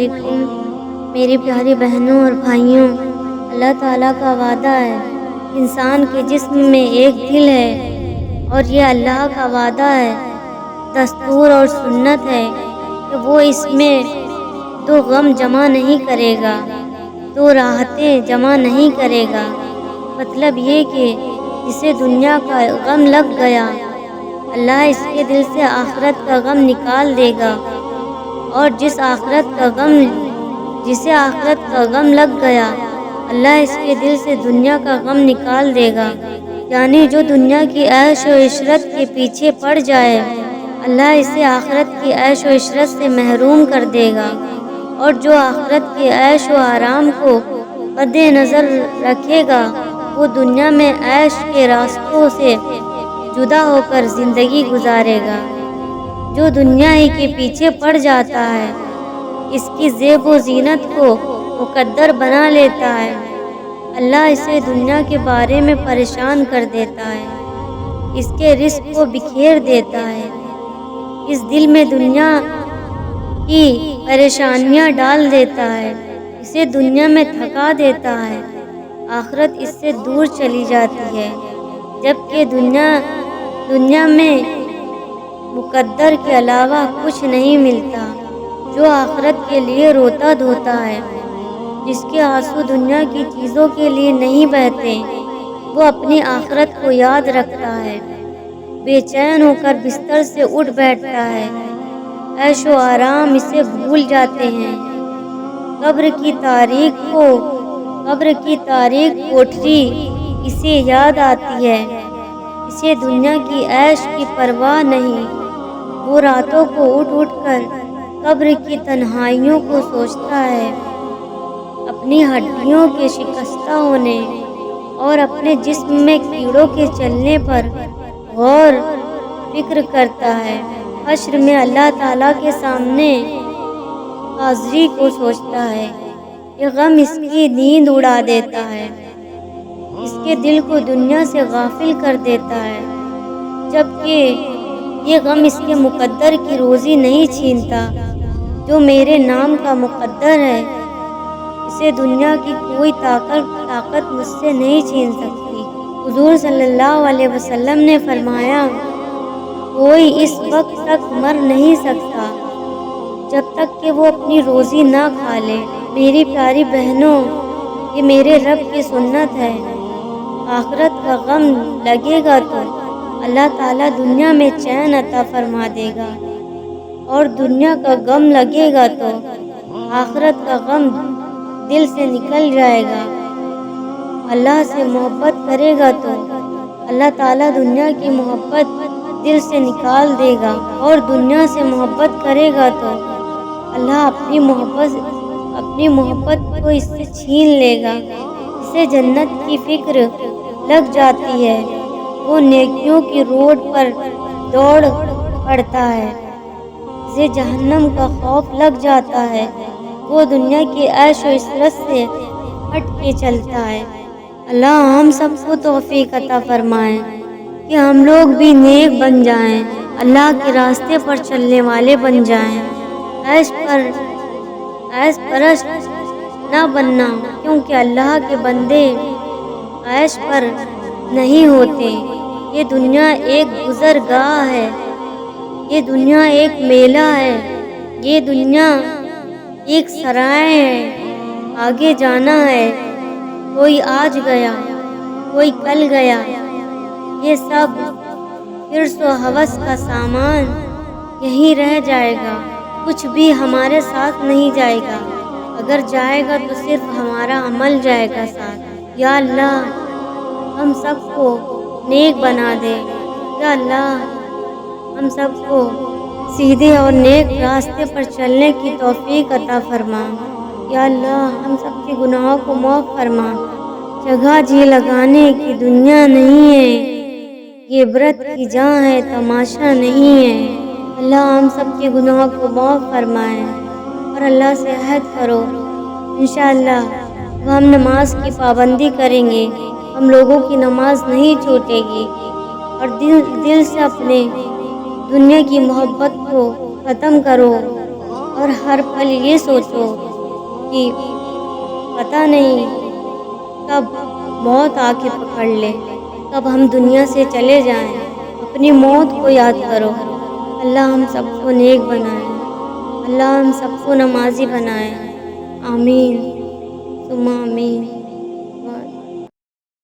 علیکم میری پیاری بہنوں اور بھائیوں، اللہ تعالیٰ کا وعدہ ہے انسان کے جسم میں ایک دل ہے، اور یہ اللہ کا وعدہ ہے، دستور اور سنت ہے کہ وہ اس میں دو غم جمع نہیں کرے گا، دو راحتیں جمع نہیں کرے گا۔ مطلب یہ کہ جسے دنیا کا غم لگ گیا، اللہ اس کے دل سے آخرت کا غم نکال دے گا، اور جسے آخرت کا غم لگ گیا، اللہ اس کے دل سے دنیا کا غم نکال دے گا۔ یعنی جو دنیا کی عیش و عشرت کے پیچھے پڑ جائے، اللہ اسے آخرت کی عیش و عشرت سے محروم کر دے گا، اور جو آخرت کے عیش و آرام کو مد نظر رکھے گا، وہ دنیا میں عیش کے راستوں سے جدا ہو کر زندگی گزارے گا۔ جو دنیا ہی کے پیچھے پڑ جاتا ہے، اس کی زیب و زینت کو مقدر بنا لیتا ہے، اللہ اسے دنیا کے بارے میں پریشان کر دیتا ہے، اس کے رزق کو بکھیر دیتا ہے، اس دل میں دنیا کی پریشانیاں ڈال دیتا ہے، اسے دنیا میں تھکا دیتا ہے، آخرت اس سے دور چلی جاتی ہے، جبکہ دنیا میں مقدر کے علاوہ کچھ نہیں ملتا۔ جو آخرت کے لیے روتا دھوتا ہے، جس کے آنسو دنیا کی چیزوں کے لیے نہیں بہتے، وہ اپنی آخرت کو یاد رکھتا ہے، بے چین ہو کر بستر سے اٹھ بیٹھتا ہے، عیش و آرام اسے بھول جاتے ہیں، قبر کی تاریک کوٹری اسے یاد آتی ہے، اسے دنیا کی عیش کی پرواہ نہیں، وہ راتوں کو اٹھ کر قبر کی تنہائیوں کو سوچتا ہے، اپنی ہڈیوں کے شکستہ ہونے اور اپنے جسم میں کیڑوں کے چلنے پر غور فکر کرتا ہے، حشر میں اللہ تعالیٰ کے سامنے حاضری کو سوچتا ہے۔ یہ غم اس کی نیند اڑا دیتا ہے، اس کے دل کو دنیا سے غافل کر دیتا ہے، جبکہ یہ غم اس کے مقدر کی روزی نہیں چھینتا۔ جو میرے نام کا مقدر ہے، اسے دنیا کی کوئی طاقت مجھ سے نہیں چھین سکتی۔ حضور صلی اللہ علیہ وسلم نے فرمایا، کوئی اس وقت تک مر نہیں سکتا جب تک کہ وہ اپنی روزی نہ کھا لے۔ میری پیاری بہنوں، یہ میرے رب کی سنت ہے، آخرت کا غم لگے گا تو اللہ تعالیٰ دنیا میں چین عطا فرما دے گا، اور دنیا کا غم لگے گا تو آخرت کا غم دل سے نکل جائے گا۔ اللہ سے محبت کرے گا تو اللہ تعالیٰ دنیا کی محبت دل سے نکال دے گا، اور دنیا سے محبت کرے گا تو اللہ اپنی محبت کو اس سے چھین لے گا۔ اسے جنت کی فکر لگ جاتی ہے، وہ نیکیوں کی روڈ پر دوڑ پڑتا ہے، اسے جہنم کا خوف لگ جاتا ہے، وہ دنیا کی عیش و عشرت سے ہٹ کے چلتا ہے۔ اللہ ہم سب کو توفیق عطا فرمائے کہ ہم لوگ بھی نیک بن جائیں، اللہ کے راستے پر چلنے والے بن جائیں، عیش پرست نہ بننا، کیونکہ اللہ کے بندے عیش پر نہیں ہوتے۔ یہ دنیا ایک گزرگاہ ہے، یہ دنیا ایک میلہ ہے، یہ دنیا ایک سرائے ہے، آگے جانا ہے، کوئی آج گیا، کوئی کل گیا، یہ سب حرص و ہوس کا سامان یہیں رہ جائے گا، کچھ بھی ہمارے ساتھ نہیں جائے گا، اگر جائے گا تو صرف ہمارا عمل جائے گا ساتھ۔ یا اللہ ہم سب کو نیک بنا دے، یا اللہ ہم سب کو سیدھے اور نیک راستے پر چلنے کی توفیق عطا فرما۔ یا اللہ ہم سب کے گناہوں کو معاف فرما۔ جگہ جی لگانے کی دنیا نہیں ہے، یہ عبرت کی جاں ہے، تماشا نہیں ہے۔ اللہ ہم سب کے گناہوں کو معاف فرمائے، اور اللہ سے عہد کرو انشاءاللہ اب ہم نماز کی پابندی کریں گے، ہم لوگوں کی نماز نہیں چھوٹے گی، اور دل سے اپنے دنیا کی محبت کو ختم کرو، اور ہر پل یہ سوچو کہ پتہ نہیں کب موت آ کے پکڑ لے، کب ہم دنیا سے چلے جائیں۔ اپنی موت کو یاد کرو۔ اللہ ہم سب کو نیک بنائے، اللہ ہم سب کو نمازی بنائے۔ آمین ثم آمین۔